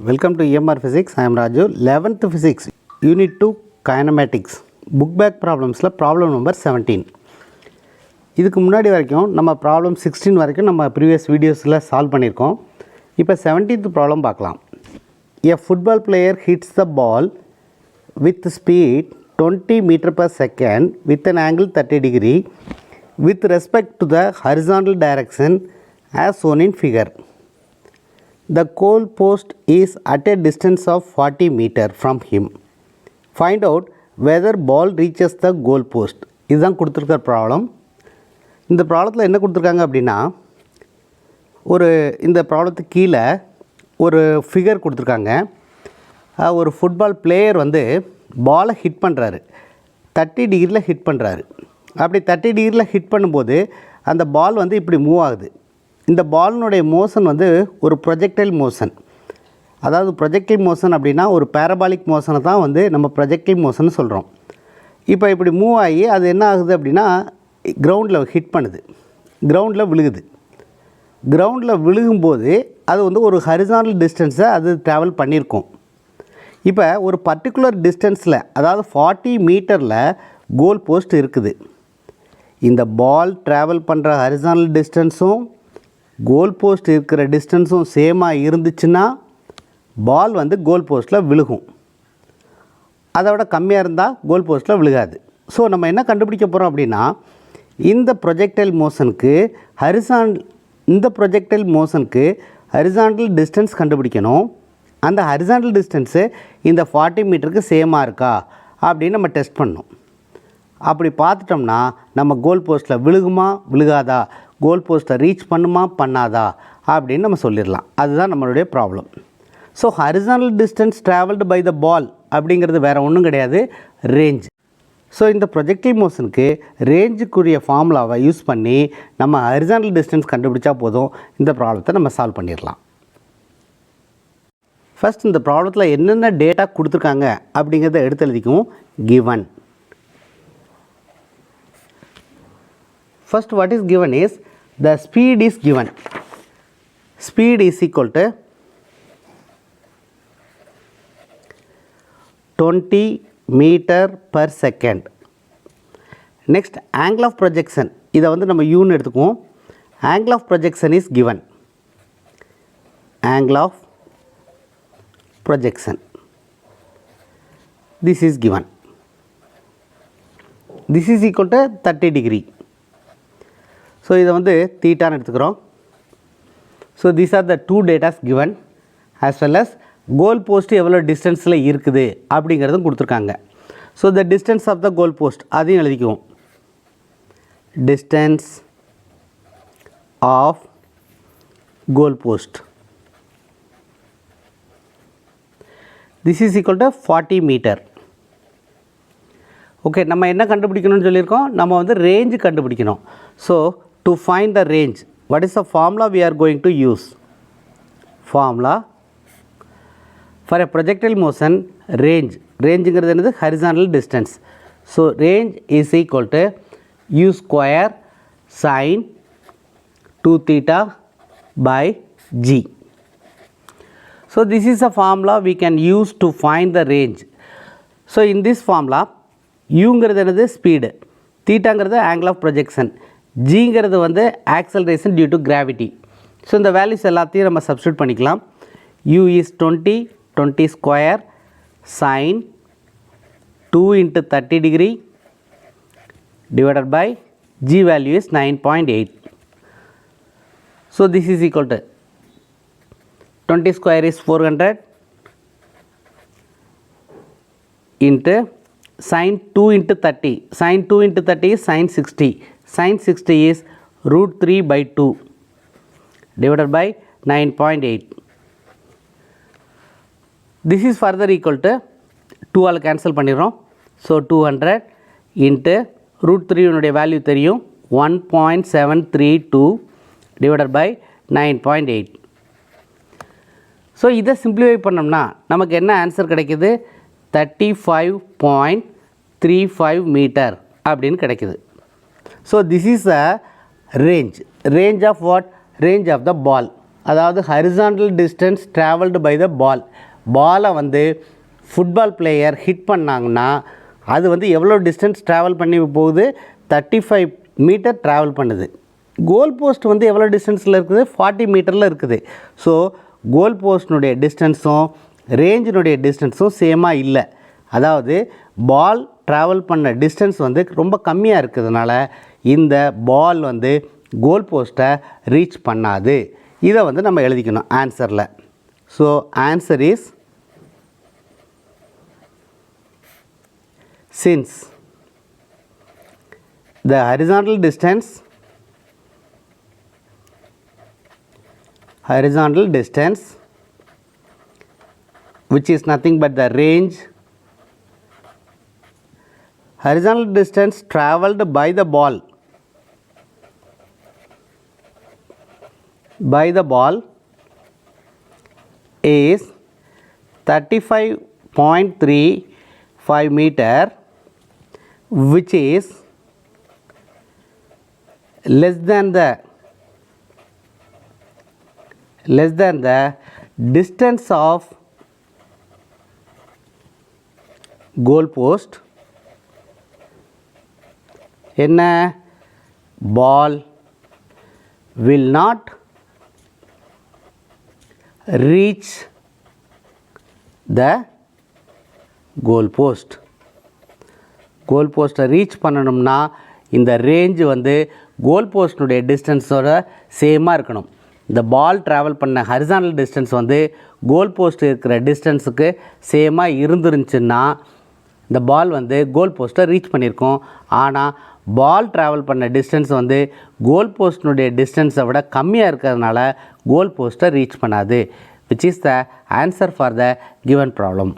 Welcome to EMR Physics. I am Raju. 11th Physics, Unit 2, Kinematics. Book back problems, problem number 17. இதுக்கு முன்னாடி வரைக்கும் நம்ம problem 16 வரைக்கும் நம்ம previous videosல solve பண்ணியிருக்கோம். இப்போ 17th problem பார்க்கலாம். A football player hits the ball with speed 20 meter per second with an angle 30 degree with respect to the horizontal direction as shown in figure. The goal post is at a distance of 40 meter from him. Find out whether ball reaches the goal post. இதுதான் கொடுத்துருக்க problem. இந்த ப்ராப்ளத்தில் என்ன கொடுத்துருக்காங்க அப்படின்னா, இந்த ப்ராப்ளத்துக்கு கீழே ஒரு ஃபிகர் கொடுத்துருக்காங்க. ஒரு ஃபுட்பால் பிளேயர் வந்து பாலை ஹிட் பண்ணுறாரு, 30 டிகிரியில் ஹிட் பண்ணுறாரு. அப்படி 30 டிகிரியில் ஹிட் பண்ணும்போது அந்த பால் வந்து இப்படி மூவ் ஆகுது. இந்த பாலினுடைய மோஷன் வந்து ஒரு ப்ரொஜெக்டைல் மோஷன். அதாவது ப்ரொஜெக்டைல் மோஷன் அப்படின்னா ஒரு பேரபாலிக் மோஷனை தான் வந்து நம்ம ப்ரொஜெக்டைல் மோஷன் சொல்கிறோம். இப்போ இப்படி மூவ் ஆகி அது என்ன ஆகுது அப்படின்னா கிரவுண்டில் ஹிட் பண்ணுது, கிரவுண்டில் விழுகுது. கிரவுண்டில் விழுகும்போது அது வந்து ஒரு ஹரிசாண்டல் டிஸ்டன்ஸை அது ட்ராவல் பண்ணியிருக்கோம். இப்போ ஒரு பர்டிகுலர் டிஸ்டன்ஸில், அதாவது 40 மீட்டரில் கோல் போஸ்ட் இருக்குது. இந்த பால் ட்ராவல் பண்ணுற ஹரிசாண்டல் டிஸ்டன்ஸும் கோல் போஸ்ட் இருக்கிற டிஸ்டன்ஸும் சேமாக இருந்துச்சுன்னா பால் வந்து கோல் போஸ்ட்டில் விழுகும். அதை விட கம்மியாக இருந்தால் கோல் போஸ்ட்டில் விழுகாது. ஸோ நம்ம என்ன கண்டுபிடிக்க போகிறோம் அப்படின்னா, இந்த ப்ரொஜெக்டைல் மோஷனுக்கு ஹரிசாண்டல் டிஸ்டன்ஸ் கண்டுபிடிக்கணும். அந்த ஹரிசாண்டல் டிஸ்டன்ஸு இந்த 40 மீட்டருக்கு சேமாக இருக்கா அப்படின்னு நம்ம டெஸ்ட் பண்ணணும். அப்படி பார்த்துட்டோம்னா நம்ம கோல் போஸ்ட்டில் விழுகுமா விழுகாதா, கோல் போஸ்ட்டை ரீச் பண்ணுமா பண்ணாதா அப்படின்னு நம்ம சொல்லிடலாம். அதுதான் நம்மளுடைய problem. So horizontal distance travelled by the ball அப்படிங்கிறது வேறு ஒன்றும் கிடையாது, ரேஞ்ச். ஸோ இந்த ப்ரொஜெக்டைல் மோஷனுக்கு ரேஞ்சுக்குரிய ஃபார்முலாவை யூஸ் பண்ணி நம்ம ஹரிசாண்டல் டிஸ்டன்ஸ் கண்டுபிடிச்சா போதும், இந்த ப்ராப்ளத்தை நம்ம சால்வ் பண்ணிடலாம். ஃபஸ்ட் இந்த ப்ராப்ளத்தில் என்னென்ன டேட்டா கொடுத்துருக்காங்க அப்படிங்கிறத எடுத்து எழுதிக்கும். Given. First, what is given is the speed is given. Speed is equal to 20 meter per second. Next, angle of projection. இதை வந்து நம்ம U ன்னு எடுத்துக்குவோம். Angle of projection is given. Angle of projection. This is given. This is equal to 30 degree. So இதை வந்து தீட்டான்னு எடுத்துக்கிறோம். So these are the two datas given, as well as goal post எவ்வளோ டிஸ்டன்ஸில் இருக்குது அப்படிங்கிறதும் கொடுத்துருக்காங்க. So the distance of the goal post அதையும் எழுதிக்குவோம். Distance of goal post, this is equal to 40 meter. Okay, நம்ம என்ன கண்டுபிடிக்கணும்னு சொல்லியிருக்கோம், நம்ம வந்து ரேஞ்சு கண்டுபிடிக்கணும். So to find the range, what is the formula we are going to use? Formula for a projectile motion, rangeங்கிறது என்னது, horizontal distance. So range is equal to u square sin 2 theta by g. So this is a formula we can use to find the range. So in this formula uங்கிறது என்னது, speed, thetaங்கிறது angle of projection, ஜிங்கிறது வந்து acceleration due to gravity. So இந்த values எல்லாத்தையும் நம்ம substitute பண்ணிக்கலாம். u is 20 square sine 2 × 30 degree divided by g value is 9.8. So this is equal to 20 square is 400 into sin 2 × 30. sin 2 × 30 is sin 60. sin 60 is √3/2 divided by 9.8. This is further equal to 2 all cancel பண்ணிடுறோம். So 200 into √3 உன்னுடைய value தெரியும், 1.732 divided by 9.8. So இதை simplify பண்ணோம்னா நமக்கு என்ன answer கிடைக்குது, 35.35 metre அப்படின்னு கிடைக்குது. So this is a range of what? Range of the ball. அதாவது horizontal distance travelled by the ball. பாலை வந்து ஃபுட்பால் பிளேயர் ஹிட் பண்ணாங்கன்னா அது வந்து எவ்வளோ டிஸ்டன்ஸ் ட்ராவல் பண்ணி போகுது? 35 மீட்டர் ட்ராவல் பண்ணுது. கோல் போஸ்ட் வந்து எவ்வளோ டிஸ்டன்ஸில் இருக்குது? 40 மீட்டரில் இருக்குது. ஸோ கோல் போஸ்ட்னுடைய டிஸ்டன்ஸும் ரேஞ்சினுடைய டிஸ்டன்ஸும் சேமாக இல்லை. அதாவது பால் ட்ராவல் பண்ண டிஸ்டன்ஸ் வந்து ரொம்ப கம்மியாக இருக்கிறதுனால இந்த பால் வந்து கோல் போஸ்ட்டை ரீச் பண்ணாது. இதை வந்து நம்ம எழுதிக்கணும் ஆன்சரில். So answer is since the horizontal distance which is nothing but the range, horizontal distance travelled by the ball is 35.35 meter, which is less than the distance of goal post. என்ன? ball will not reach the goal post. Goal போஸ்ட்டை reach பண்ணணும்னா இந்த range வந்து கோல் போஸ்ட்னுடைய டிஸ்டன்ஸோட சேமாக இருக்கணும். இந்த பால் travel பண்ண horizontal distance வந்து கோல் போஸ்ட் இருக்கிற டிஸ்டன்ஸுக்கு சேமாக இருந்துருந்துச்சுன்னா இந்த பால் வந்து கோல் போஸ்ட்டை ரீச் பண்ணியிருக்கோம். ஆனால் பால் ட்ராவல் பண்ண டிஸ்டன்ஸ் வந்து கோல் போஸ்ட்னுடைய டிஸ்டன்ஸை விட கம்மியாக இருக்கிறதுனால கோல் போஸ்ட்டை ரீச் பண்ணாது. which is the answer for the given problem.